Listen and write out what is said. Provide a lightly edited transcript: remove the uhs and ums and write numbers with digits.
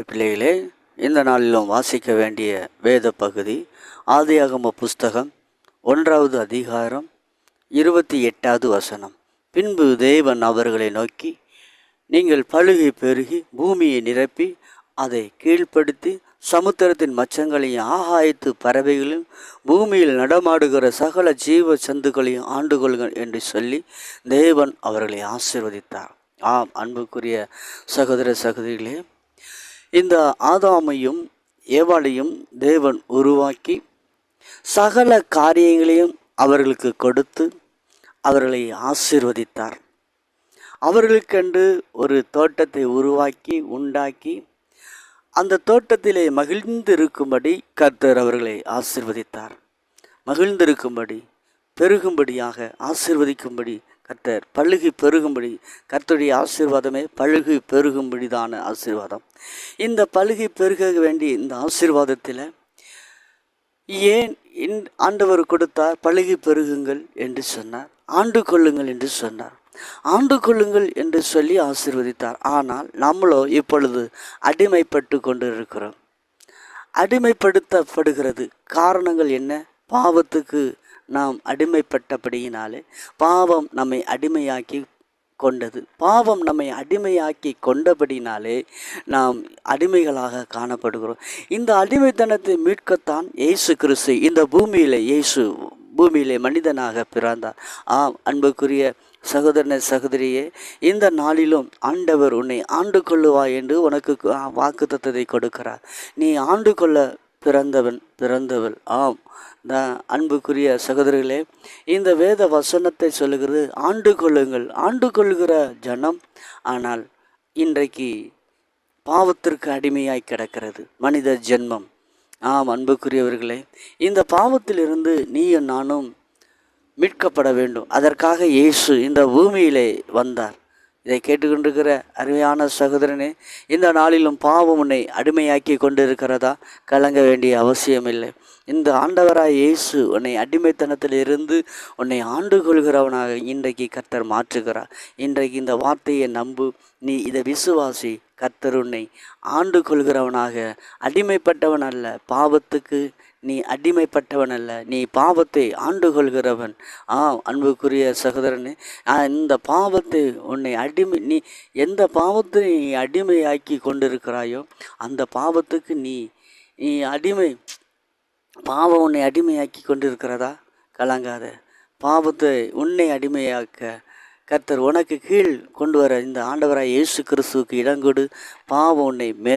பிள்ளைகளே, இந்த நாளிலும் வாசிக்க வேண்டிய வேத பகுதி ஆதியாகம புஸ்தகம் 1வது அதிகாரம் 28வது வசனம். பின்பு தேவன் அவர்களை நோக்கி, நீங்கள் பலுகி பெருகி பூமியை நிரப்பி அதை கீழ்ப்படுத்தி சமுத்திரத்தின் மச்சங்களையும் ஆகாயத்து பறவைகளையும் பூமியில் நடமாடுகிற சகல ஜீவ சந்துக்களையும் ஆண்டுகொள்கள் என்று சொல்லி தேவன் அவர்களை ஆசீர்வதித்தார். ஆம், அன்புக்குரிய சகோதர சகோதரிகளே, இந்த ஆதாமையும் ஏவாளையும் தேவன் உருவாக்கி சகல காரியங்களையும் அவர்களுக்கு கொடுத்து அவர்களை ஆசீர்வதித்தார். அவர்களுக்கென்று ஒரு தோட்டத்தை உருவாக்கி உண்டாக்கி அந்த தோட்டத்திலே மகிழ்ந்திருக்கும்படி கர்த்தர் அவர்களை ஆசீர்வதித்தார். மகிழ்ந்திருக்கும்படி, பெருகும்படியாக ஆசீர்வதிக்கும்படி கர்த்தர், பழுகி பெருகும்படி. கர்த்தருடைய ஆசீர்வாதமே பழுகி பெருகும்படிதான ஆசீர்வாதம். இந்த பழுகி பெருக வேண்டிய இந்த ஆசீர்வாதத்தில் ஏன் ஆண்டவர் கொடுத்தார்? பழுகி பெருகுங்கள் என்று சொன்னார், ஆண்டு கொள்ளுங்கள் என்று சொன்னார். ஆண்டு கொள்ளுங்கள் என்று சொல்லி ஆசீர்வதித்தார். ஆனால் நம்மளோ இப்பொழுது அடிமைப்பட்டு கொண்டு இருக்கிறோம். அடிமைப்படுத்தப்படுகிறது காரணங்கள் என்ன? பாவத்துக்கு நாம் அடிமைப்பட்டபடியினாலே பாவம் நம்மை அடிமையாக்கி கொண்டது. பாவம் நம்மை அடிமையாக்கி கொண்டபடினாலே நாம் அடிமைகளாக காணப்படுகிறோம். இந்த அடிமைத்தனத்தை மீட்கத்தான் இயேசு கிறிஸ்து இந்த பூமியிலே மனிதனாக பிறந்தார். ஆம், அன்புக்குரிய சகோதரனே சகோதரியே, இந்த நாளிலும் ஆண்டவர் உன்னை ஆண்டு கொள்ளுவாய் என்று உனக்கு வாக்குத்தத்தத்தை கொடுக்கிறார். நீ ஆண்டு கொள்ள பிறந்தவள். ஆம், அன்புக்குரிய சகோதரர்களே, இந்த வேத வசனத்தை சொல்லுகிறது, ஆண்டு கொள்ளுங்கள். ஆண்டு கொள்ளுகிற ஜனம் ஆனால் இன்றைக்கு பாவத்திற்கு அடிமையாய் கிடக்கிறது மனித ஜென்மம். ஆம், அன்புக்குரியவர்களே, இந்த பாவத்திலிருந்து நீயும் நானும் மீட்கப்பட வேண்டும். அதற்காக இயேசு இந்த பூமியிலே வந்தார். இதை கேட்டுக்கொண்டிருக்கிற அருமையான சகோதரனே, இந்த நாளிலும் பாவம் உன்னை அடிமையாக்கி கொண்டிருக்கிறதா? கலங்க வேண்டிய அவசியமில்லை. இந்த ஆண்டவராய் இயேசு உன்னை அடிமைத்தனத்தில் இருந்து உன்னை ஆண்டு கொள்கிறவனாக இன்றைக்கு கர்த்தர் மாற்றுகிறார். இன்றைக்கு இந்த வார்த்தையை நம்பு, நீ இதை விசுவாசி. கர்த்தர் உன்னை ஆண்டு கொள்கிறவனாக, அடிமைப்பட்டவன் அல்ல. பாவத்துக்கு நீ அடிமைப்பட்டவன் அல்ல, நீ பாவத்தை ஆண்டு கொள்கிறவன். அன்புக்குரிய சகோதரனே, இந்த பாவத்தை உன்னை நீ எந்த பாவத்தை நீ அடிமையாக்கி கொண்டிருக்கிறாயோ அந்த பாவத்துக்கு நீ பாவம் உன்னை அடிமையாக்கி கொண்டிருக்கிறதா? கலங்காத. பாவத்தை உன்னை அடிமையாக்க கர்த்தர் உனக்கு கீழ் கொண்டு வர இந்த ஆண்டவராய் இயேசு கிறிஸ்துவுக்கு இடங்கொடு. பாவம் உன்னை